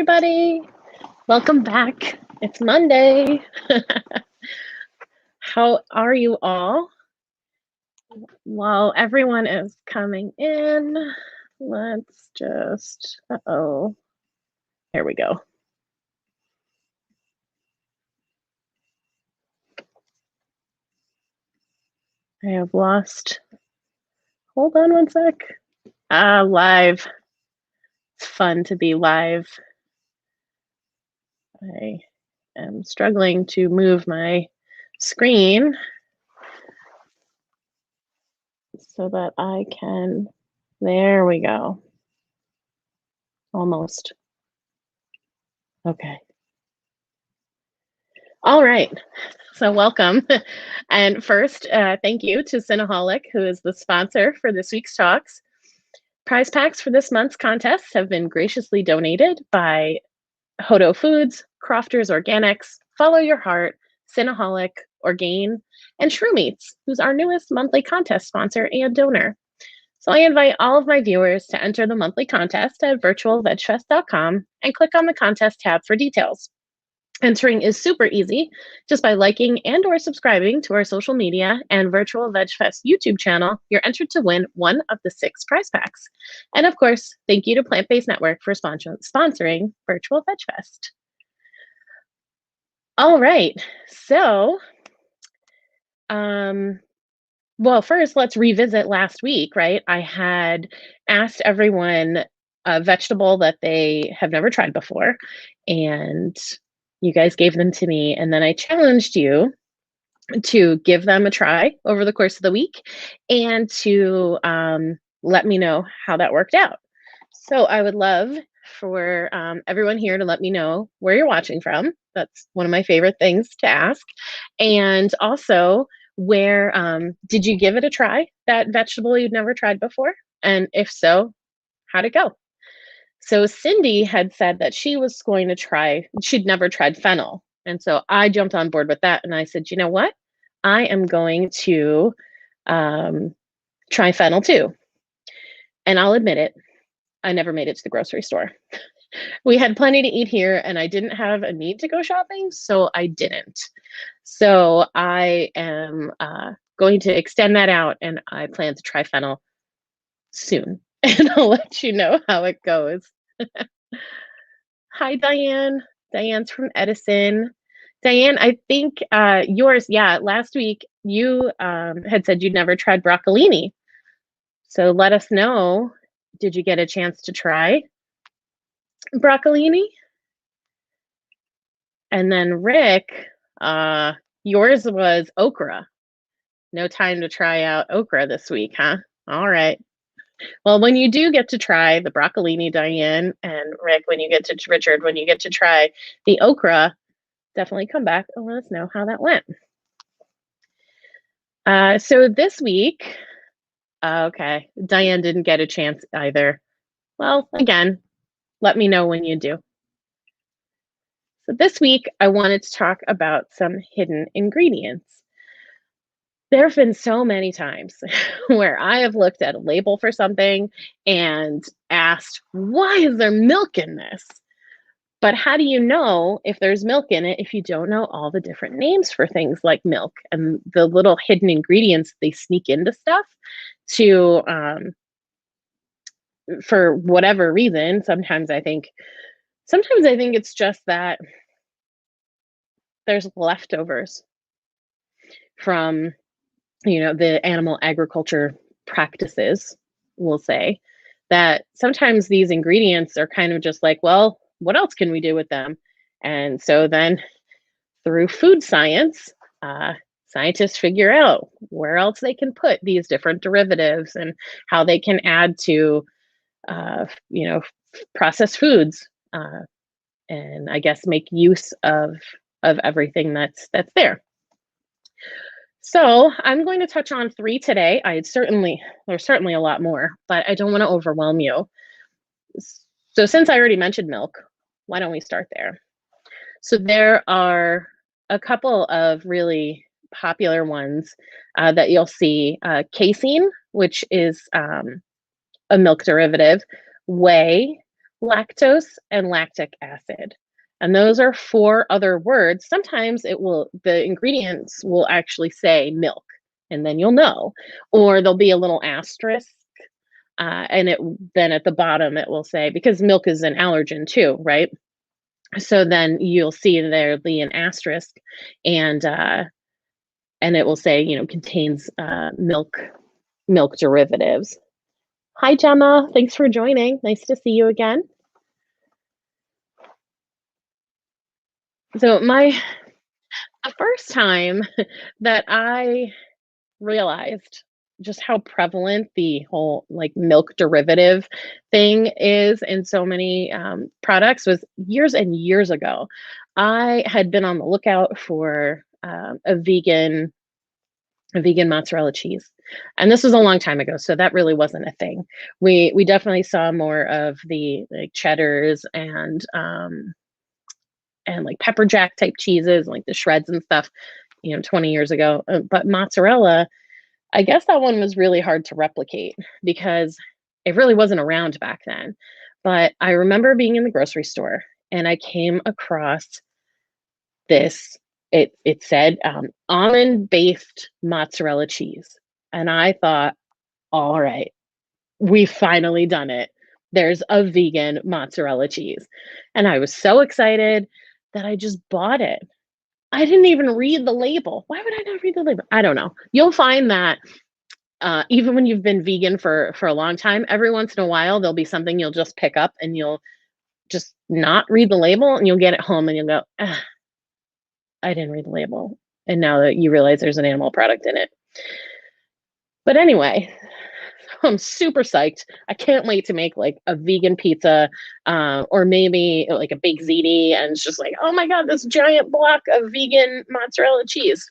everybody. Welcome back. It's Monday. How are you all? While everyone is coming in, let's just, here we go. I have lost, hold on one sec. Live. It's fun to be live. I am struggling to move my screen so that I can, there we go. Almost. Okay. All right. So welcome. And first, thank you to Cineholic, who is the sponsor for this week's talks. Prize packs for this month's contests have been graciously donated by Hodo Foods, Crofters Organics, Follow Your Heart, Cineholic, Orgain, and Shroom Eats, who's our newest monthly contest sponsor and donor. So I invite all of my viewers to enter the monthly contest at virtualvegfest.com and click on the contest tab for details. Entering is super easy just by liking and or subscribing to our social media and Virtual Veg Fest YouTube channel. You're entered to win one of the 6 prize packs. And of course, thank you to Plant Based Network for sponsoring Virtual Veg Fest. All right, so, well, first let's revisit last week, right? I had asked everyone a vegetable that they have never tried before, and you guys gave them to me, and then I challenged you to give them a try over the course of the week and to let me know how that worked out. So I would love for everyone here to let me know where you're watching from. That's one of my favorite things to ask. And also, where did you give it a try, that vegetable you'd never tried before? And if so, how'd it go? So Cindy had said that she was going to try, she'd never tried fennel. And so I jumped on board with that. And I said, you know what? I am going to try fennel too. And I'll admit it, I never made it to the grocery store. We had plenty to eat here and I didn't have a need to go shopping, so I didn't. So I am going to extend that out and I plan to try fennel soon. And I'll let you know how it goes. Hi, Diane. Diane's from Edison. Diane, I think yours, yeah, last week you had said you'd never tried broccolini. So let us know, did you get a chance to try broccolini? And then Rick, yours was okra. No time to try out okra this week, huh? All right. Well, when you do get to try the broccolini, Diane, and Rick, Richard, when you get to try the okra, definitely come back and let us know how that went. So this week, okay, Diane didn't get a chance either. Well, again, let me know when you do. So this week, I wanted to talk about some hidden ingredients. There have been so many times where I have looked at a label for something and asked, why is there milk in this? But how do you know if there's milk in it if you don't know all the different names for things like milk and the little hidden ingredients they sneak into stuff to, for whatever reason, sometimes I think it's just that there's leftovers from, the animal agriculture practices, we'll say, that sometimes these ingredients are kind of just like, well, what else can we do with them? And so then through food science, scientists figure out where else they can put these different derivatives and how they can add to, processed foods, and I guess make use of everything that's there. So I'm going to touch on 3 today. There's certainly a lot more, but I don't want to overwhelm you. So since I already mentioned milk, why don't we start there? So there are a couple of really popular ones that you'll see. Casein, which is a milk derivative, whey, lactose, and lactic acid. And those are four other words. Sometimes the ingredients will actually say milk, and then you'll know. Or there'll be a little asterisk, and then at the bottom it will say, because milk is an allergen too, right? So then you'll see there'll be an asterisk, and it will say, contains milk derivatives. Hi, Gemma. Thanks for joining. Nice to see you again. So the first time that I realized just how prevalent the whole like milk derivative thing is in so many products was years and years ago. I had been on the lookout for a vegan mozzarella cheese. And this was a long time ago, so that really wasn't a thing. We definitely saw more of the like cheddars and like pepper jack type cheeses, like the shreds and stuff, 20 years ago. But mozzarella, I guess that one was really hard to replicate because it really wasn't around back then. But I remember being in the grocery store and I came across this. It said almond based mozzarella cheese. And I thought, all right, we've finally done it. There's a vegan mozzarella cheese. And I was so excited that I just bought it. I didn't even read the label. Why would I not read the label? I don't know. You'll find that even when you've been vegan for a long time, every once in a while, there'll be something you'll just pick up and you'll just not read the label and you'll get it home and you'll go, I didn't read the label. And now that you realize there's an animal product in it. But anyway, I'm super psyched. I can't wait to make like a vegan pizza or maybe like a baked ziti. And it's just like, oh my God, this giant block of vegan mozzarella cheese.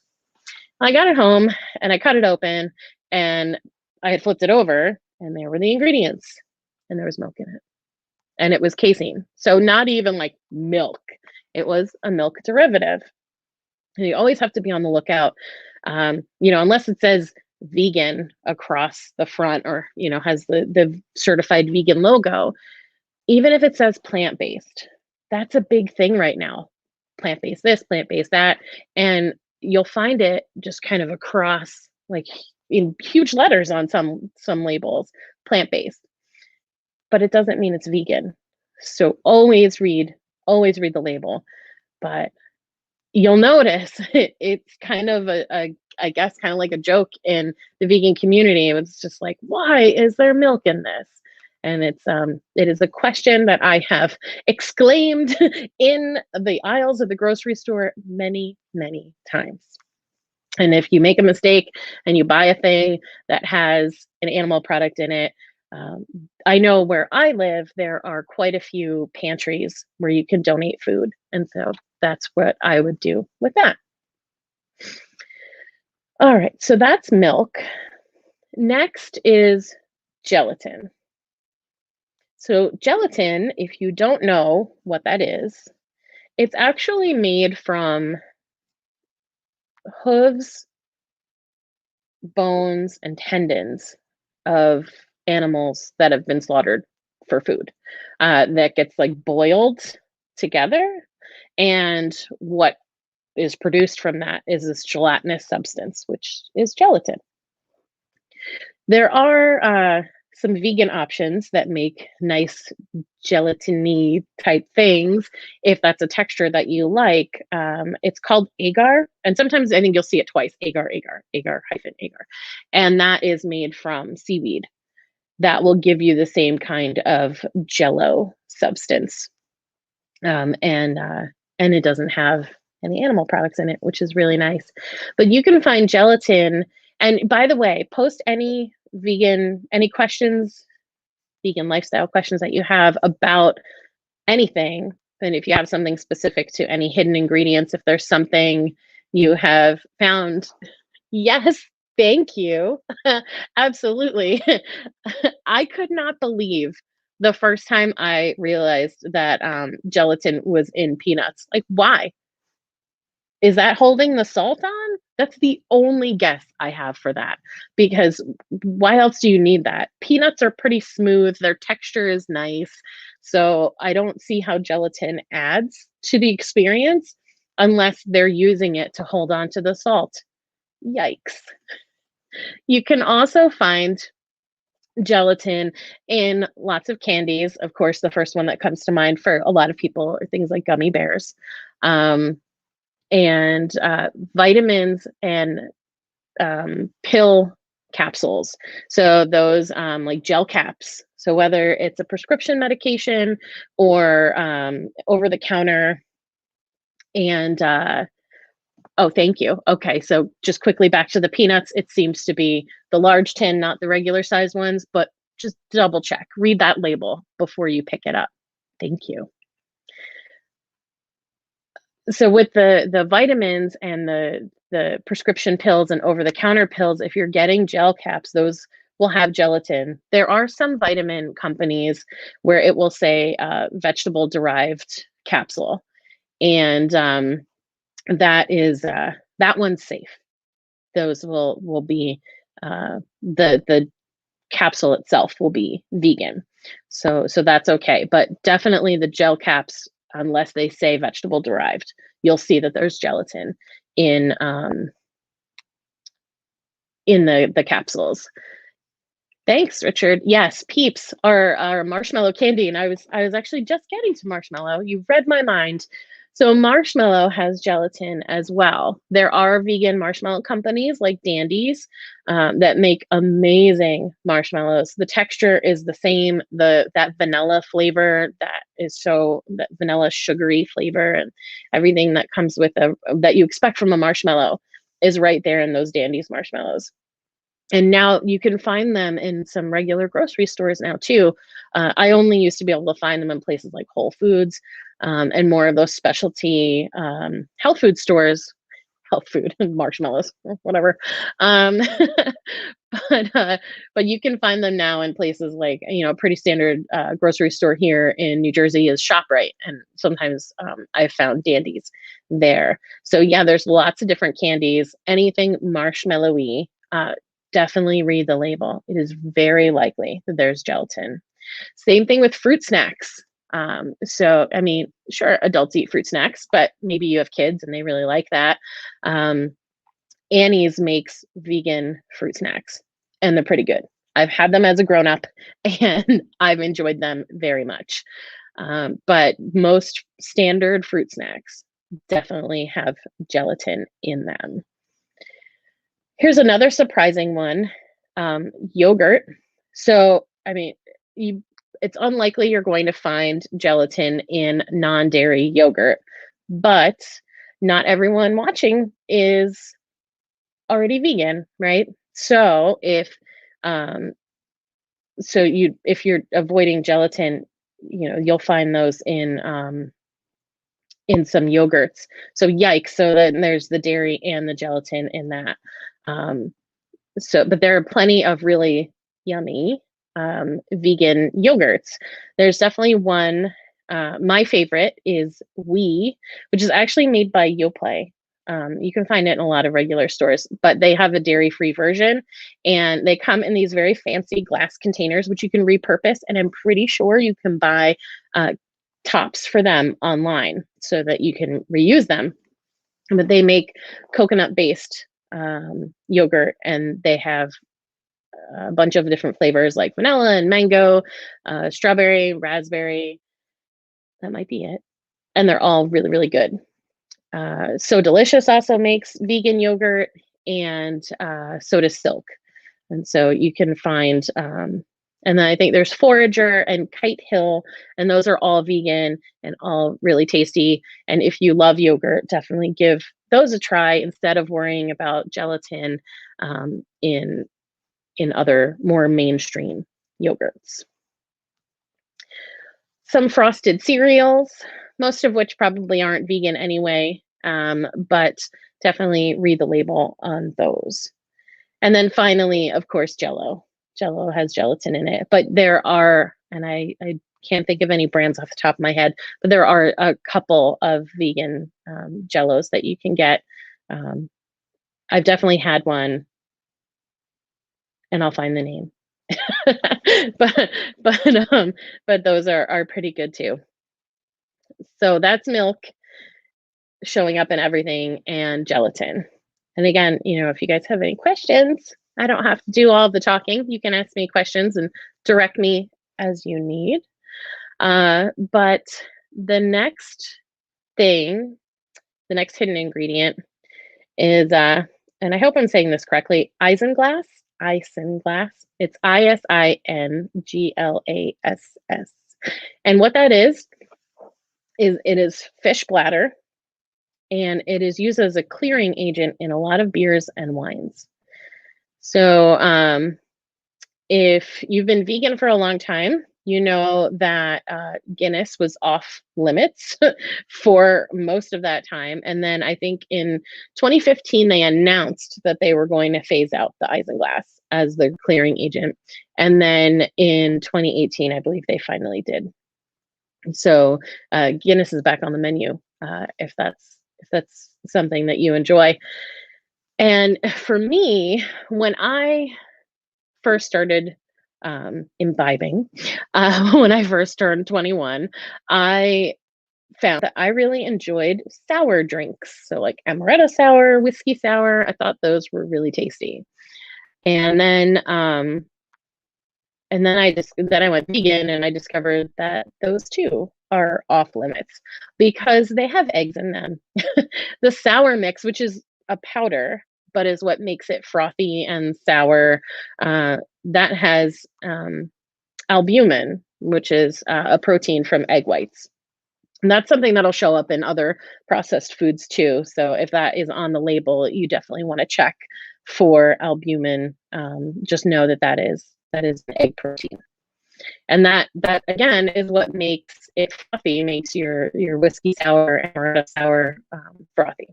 I got it home and I cut it open and I had flipped it over and there were the ingredients and there was milk in it. And it was casein. So not even like milk. It was a milk derivative. And you always have to be on the lookout, unless it says vegan across the front or, has the certified vegan logo. Even if it says plant-based, that's a big thing right now. Plant-based this, plant-based that. And you'll find it just kind of across, like in huge letters on some labels, plant-based. But it doesn't mean it's vegan. So always read the label. But you'll notice it's kind of I guess kind of like a joke in the vegan community. It's just like, why is there milk in this? And it is a question that I have exclaimed in the aisles of the grocery store many, many times. And if you make a mistake and you buy a thing that has an animal product in it, I know where I live, there are quite a few pantries where you can donate food. And so that's what I would do with that. All right, so that's milk. Next is gelatin. So gelatin, if you don't know what that is, it's actually made from hooves, bones, and tendons of animals that have been slaughtered for food. That gets like boiled together, and what is produced from that is this gelatinous substance, which is gelatin. There are some vegan options that make nice gelatiny type things if that's a texture that you like. It's called agar, and sometimes I think you'll see it twice, agar hyphen agar, and that is made from seaweed. That will give you the same kind of Jello substance, and it doesn't have any animal products in it, which is really nice. But you can find gelatin. And by the way, post any questions, vegan lifestyle questions that you have about anything. And if you have something specific to any hidden ingredients, if there's something you have found, yes, thank you. Absolutely. I could not believe the first time I realized that gelatin was in peanuts. Like, why? Is that holding the salt on? That's the only guess I have for that, because why else do you need that? Peanuts are pretty smooth, their texture is nice, so I don't see how gelatin adds to the experience unless they're using it to hold on to the salt. Yikes. You can also find gelatin in lots of candies. Of course, the first one that comes to mind for a lot of people are things like gummy bears, um, and vitamins and pill capsules. So those like gel caps. So whether it's a prescription medication or over the counter, and oh, thank you. Okay, so just quickly back to the peanuts. It seems to be the large tin, not the regular size ones, but just double check. Read that label before you pick it up. Thank you. So with the vitamins and the prescription pills and over the counter pills, if you're getting gel caps, those will have gelatin. There are some vitamin companies where it will say vegetable derived capsule, and that one's safe. Those will be the capsule itself will be vegan, so that's okay. But definitely the gel caps, unless they say vegetable derived, you'll see that there's gelatin in the capsules. Thanks, Richard. Yes, Peeps are marshmallow candy, and I was actually just getting to marshmallow. You've read my mind. So marshmallow has gelatin as well. There are vegan marshmallow companies like Dandies that make amazing marshmallows. The texture is the same. That vanilla flavor that vanilla sugary flavor and everything that comes with that you expect from a marshmallow is right there in those Dandies marshmallows. And now you can find them in some regular grocery stores now too. I only used to be able to find them in places like Whole Foods and more of those specialty health food stores, health food marshmallows, whatever. Um, but you can find them now in places like, a pretty standard grocery store here in New Jersey is ShopRite, and sometimes I've found Dandies there. So yeah, there's lots of different candies. Anything marshmallowy. Definitely read the label. It is very likely that there's gelatin. Same thing with fruit snacks. So, I mean, sure, adults eat fruit snacks, but maybe you have kids and they really like that. Annie's makes vegan fruit snacks, and they're pretty good. I've had them as a grown up, and I've enjoyed them very much. But most standard fruit snacks definitely have gelatin in them. Here's another surprising one, yogurt. So, I mean, it's unlikely you're going to find gelatin in non-dairy yogurt, but not everyone watching is already vegan, right? So um, if you're avoiding gelatin, you'll find those in some yogurts. So yikes. So then there's the dairy and the gelatin in that. But there are plenty of really yummy vegan yogurts. There's definitely one. My favorite is which is actually made by Yoplait. You can find it in a lot of regular stores, but they have a dairy-free version, and they come in these very fancy glass containers, which you can repurpose. And I'm pretty sure you can buy tops for them online so that you can reuse them. But they make coconut-based yogurt, and they have a bunch of different flavors like vanilla and mango, strawberry, raspberry. That might be it. And they're all really, really good. So Delicious also makes vegan yogurt, and so does Silk. And so you can find, and then I think there's Forager and Kite Hill, and those are all vegan and all really tasty. And if you love yogurt, definitely give those a try instead of worrying about gelatin in other more mainstream yogurts. Some frosted cereals, most of which probably aren't vegan anyway, but definitely read the label on those. And then finally, of course, Jello. Jello has gelatin in it, but there are, and I can't think of any brands off the top of my head, but there are a couple of vegan Jellos that you can get. I've definitely had one, and I'll find the name. But but, but those are pretty good too. So that's milk showing up in everything and gelatin. And again, if you guys have any questions, I don't have to do all the talking. You can ask me questions and direct me as you need. But the next thing, the next hidden ingredient is, and I hope I'm saying this correctly, isinglass. Isinglass. It's ISINGLASS. And what that is it is fish bladder, and it is used as a clearing agent in a lot of beers and wines. So, if you've been vegan for a long time, you know that Guinness was off limits for most of that time. And then I think in 2015, they announced that they were going to phase out the isinglass as the clearing agent. And then in 2018, I believe they finally did. So Guinness is back on the menu if that's something that you enjoy. And for me, when I first started imbibing, when I first turned 21, I found that I really enjoyed sour drinks. So, like amaretto sour, whiskey sour, I thought those were really tasty. And then I went vegan, and I discovered that those too are off limits because they have eggs in them. The sour mix, which is a powder, but is what makes it frothy and sour, that has albumin, which is a protein from egg whites. And that's something that'll show up in other processed foods too. So if that is on the label, you definitely want to check for albumin. Just know that is an egg protein. And that again is what makes it frothy, makes your whiskey sour and amaretto sour frothy.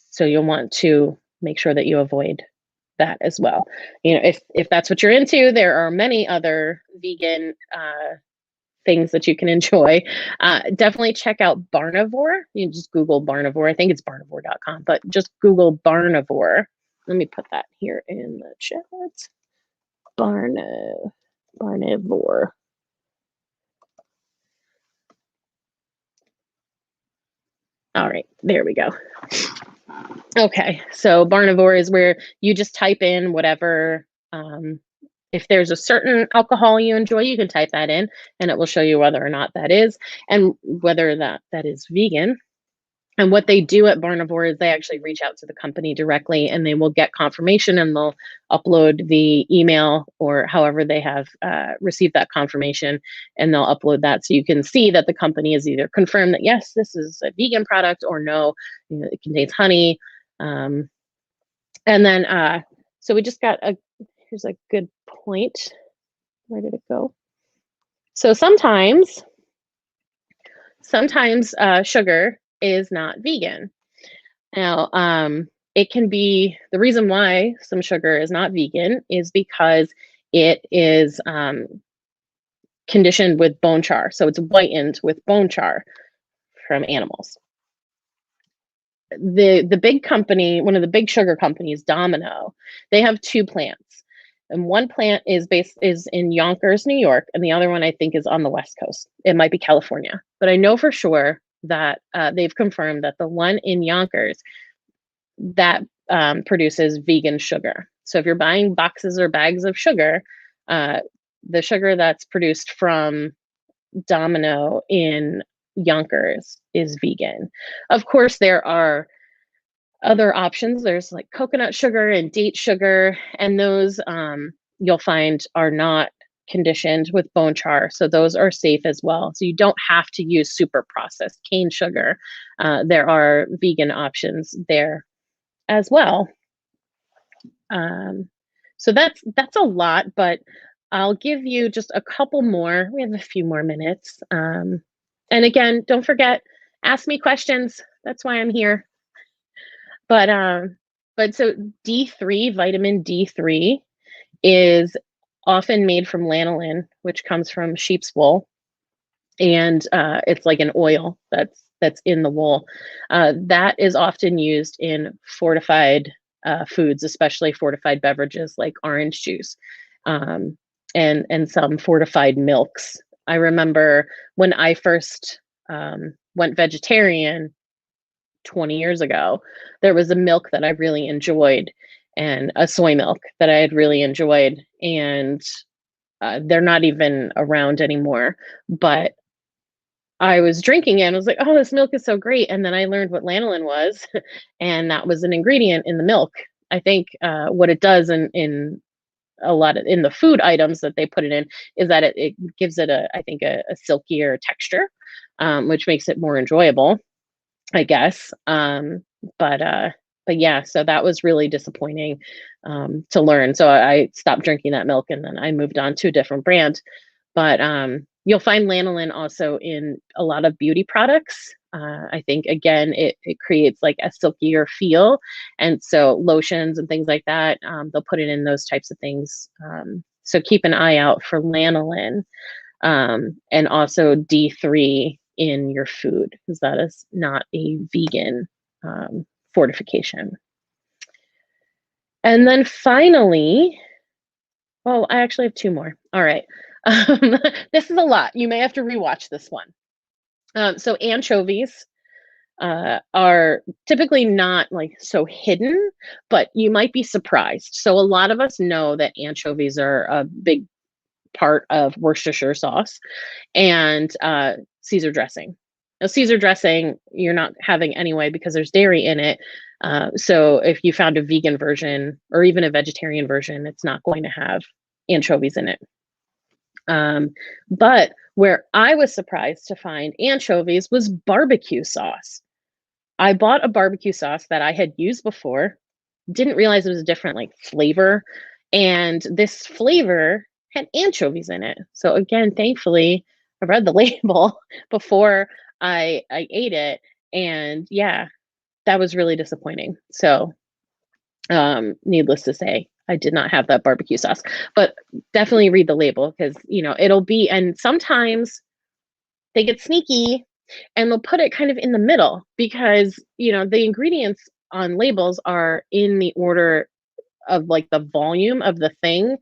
So you'll want to make sure that you avoid that as well. If that's what you're into, there are many other vegan things that you can enjoy. Definitely check out Barnivore. You just Google Barnivore. I think it's barnivore.com, but just Google Barnivore. Let me put that here in the chat. Barnivore. All right, there we go. Okay, so Barnivore is where you just type in whatever. If there's a certain alcohol you enjoy, you can type that in, and it will show you whether or not that is, and whether that is vegan. And what they do at Barnivore is they actually reach out to the company directly, and they will get confirmation, and they'll upload the email or however they have received that confirmation, and they'll upload that so you can see that the company is either confirmed that yes, this is a vegan product, or no, it contains honey. And then so we just got here's a good point. Where did it go? So sometimes sugar is not vegan. Now, it can be, the reason why some sugar is not vegan is because it is conditioned with bone char. So it's whitened with bone char from animals. The big company, one of the big sugar companies, Domino, they have two plants. And one plant is in Yonkers, New York, and the other one I think is on the West Coast. It might be California, but I know for sure that they've confirmed that the one in Yonkers that produces vegan sugar. So if you're buying boxes or bags of sugar, the sugar that's produced from Domino in Yonkers is vegan. Of course, there are other options. There's like coconut sugar and date sugar, and those you'll find are not conditioned with bone char, so those are safe as well. So you don't have to use super processed cane sugar. There are vegan options there as well. So that's a lot, but I'll give you just a couple more. We have a few more minutes. And again, don't forget, ask me questions. That's why I'm here. But so D3, vitamin D3, is often made from lanolin, which comes from sheep's wool, and it's like an oil that's that's in the wool. That is often used in fortified foods, especially fortified beverages like orange juice, um, and some fortified milks. I remember when I first went vegetarian 20 years ago, there was a milk that I really enjoyed, and a soy milk that I had really enjoyed, and they're not even around anymore. But I was drinking it and I was like, "Oh, this milk is so great." And then I learned what lanolin was, and that was an ingredient in the milk. I think what it does in a lot of in the food items that they put it in is that it gives it I think a silkier texture, which makes it more enjoyable, I guess. But uh, but yeah, so that was really disappointing to learn. So I stopped drinking that milk and then I moved on to a different brand. But you'll find lanolin also in a lot of beauty products. I think again, it creates like a silkier feel, and so lotions and things like that, they'll put it in those types of things. So keep an eye out for lanolin, and also D3 in your food, because that is not a vegan fortification. And then finally, well, I actually have two more. All right. This is a lot. You may have to rewatch this one. So anchovies are typically not like so hidden, but you might be surprised. So a lot of us know that anchovies are a big part of Worcestershire sauce and Caesar dressing. Now, Caesar dressing you're not having anyway because there's dairy in it. So if you found a vegan version or even a vegetarian version, it's not going to have anchovies in it. But where I was surprised to find anchovies was barbecue sauce. I bought a barbecue sauce that I had used before, didn't realize it was a different like flavor, and this flavor had anchovies in it. So again, thankfully, I read the label before I ate it, and yeah, that was really disappointing. So needless to say, I did not have that barbecue sauce, but definitely read the label because it'll be, and sometimes they get sneaky and they'll put it kind of in the middle because the ingredients on labels are in the order of like the volume of the thing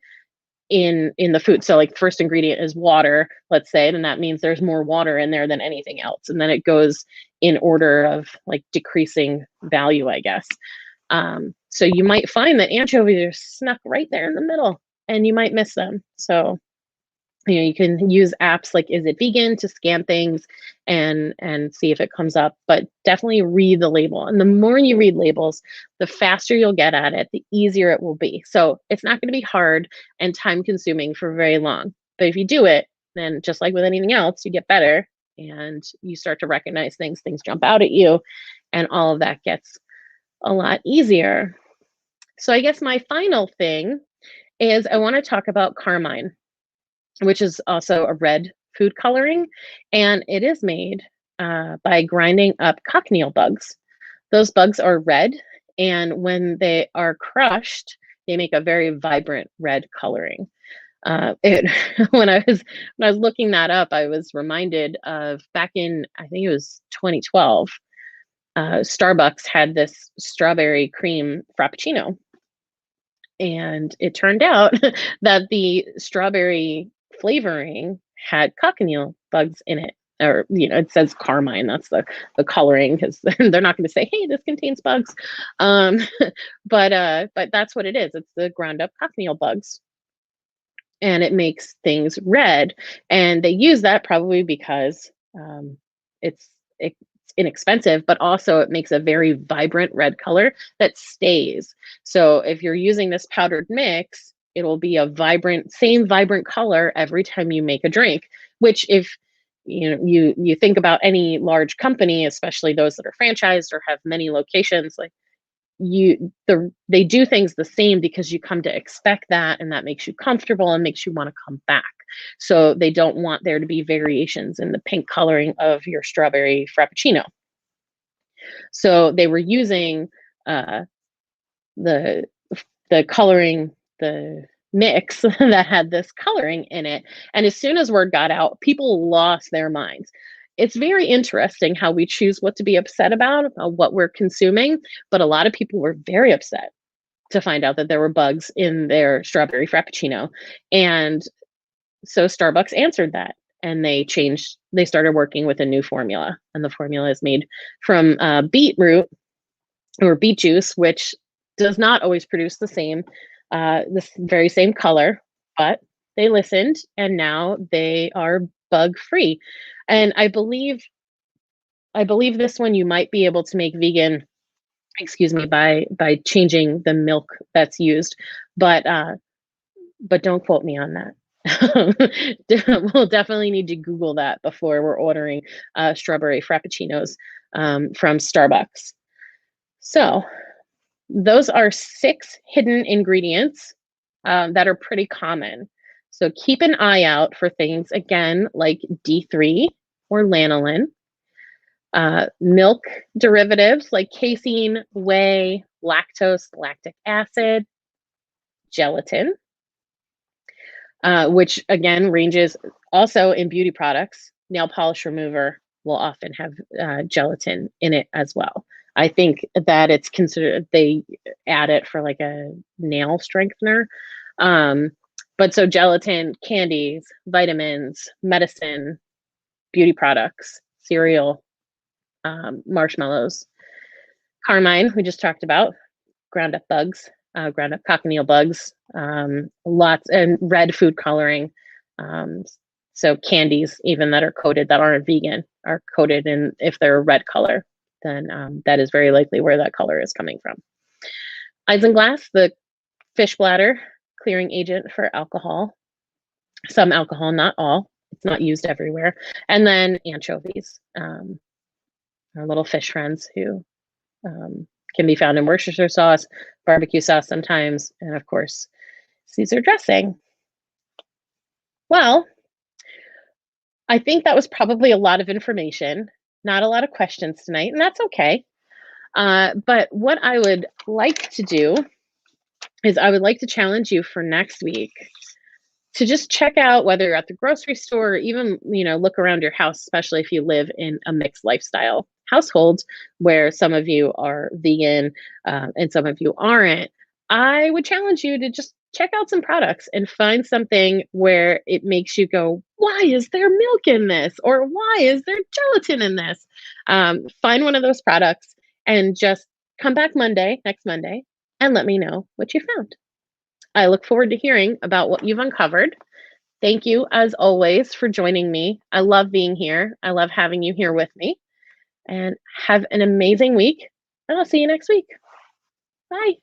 in the food. So like first ingredient is water, let's say, then that means there's more water in there than anything else, and then it goes in order of like decreasing value, I guess. So you might find that anchovies are snuck right there in the middle and you might miss them. So you can use apps like Is It Vegan to scan things and see if it comes up, but definitely read the label. And the more you read labels, the faster you'll get at it, the easier it will be. So it's not going to be hard and time consuming for very long. But if you do it, then just like with anything else, you get better and you start to recognize things jump out at you, and all of that gets a lot easier. So I guess my final thing is I want to talk about Carmine, which is also a red food coloring, and it is made by grinding up cochineal bugs. Those bugs are red, and when they are crushed, they make a very vibrant red coloring. It when I was looking that up, I was reminded of back in I think it was 2012. Starbucks had this strawberry cream frappuccino, and it turned out that the strawberry flavoring had cochineal bugs in it. Or it says Carmine. That's the coloring because they're not going to say, "Hey, this contains bugs," um, but that's what it is. It's the ground up cochineal bugs, and it makes things red. And they use that probably because it's inexpensive, but also it makes a very vibrant red color that stays. So if you're using this powdered mix, it'll be a same vibrant color every time you make a drink. Which, if you think about any large company, especially those that are franchised or have many locations, like they do things the same because you come to expect that, and that makes you comfortable and makes you want to come back. So they don't want there to be variations in the pink coloring of your strawberry frappuccino. So they were using the coloring, the mix that had this coloring in it, and as soon as word got out, people lost their minds. it's very interesting how we choose what to be upset about, what we're consuming. But a lot of people were very upset to find out that there were bugs in their strawberry frappuccino. And so Starbucks answered that, and they started working with a new formula. And the formula is made from beetroot or beet juice, which does not always produce this very same color, but they listened and now they are bug free. And I believe this one you might be able to make vegan, excuse me, by changing the milk that's used, but don't quote me on that. We'll definitely need to Google that before we're ordering strawberry frappuccinos from Starbucks. So those are 6 hidden ingredients that are pretty common. So keep an eye out for things again like D3 or lanolin, milk derivatives like casein, whey, lactose, lactic acid, gelatin, which again ranges also in beauty products. Nail polish remover will often have gelatin in it as well. I think that it's considered, they add it for like a nail strengthener. But so gelatin, candies, vitamins, medicine, beauty products, cereal, marshmallows, Carmine, we just talked about, ground up bugs, ground up cochineal bugs, lots, and red food coloring. So candies, even that are coated that aren't vegan, are coated in, if they're a red color, then that is very likely where that color is coming from. Isinglass, the fish bladder clearing agent for alcohol, some alcohol, not all. It's not used everywhere. And then anchovies, our little fish friends who can be found in Worcestershire sauce, barbecue sauce sometimes, and of course, Caesar dressing. Well, I think that was probably a lot of information, not a lot of questions tonight, and that's okay. But what I would like to do is I would like to challenge you for next week to just check out, whether you're at the grocery store or even, look around your house, especially if you live in a mixed lifestyle household where some of you are vegan and some of you aren't. I would challenge you to just check out some products and find something where it makes you go, why is there milk in this? Or why is there gelatin in this? Find one of those products and just come back next Monday, and let me know what you found. I look forward to hearing about what you've uncovered. Thank you, as always, for joining me. I love being here. I love having you here with me. And have an amazing week. And I'll see you next week. Bye.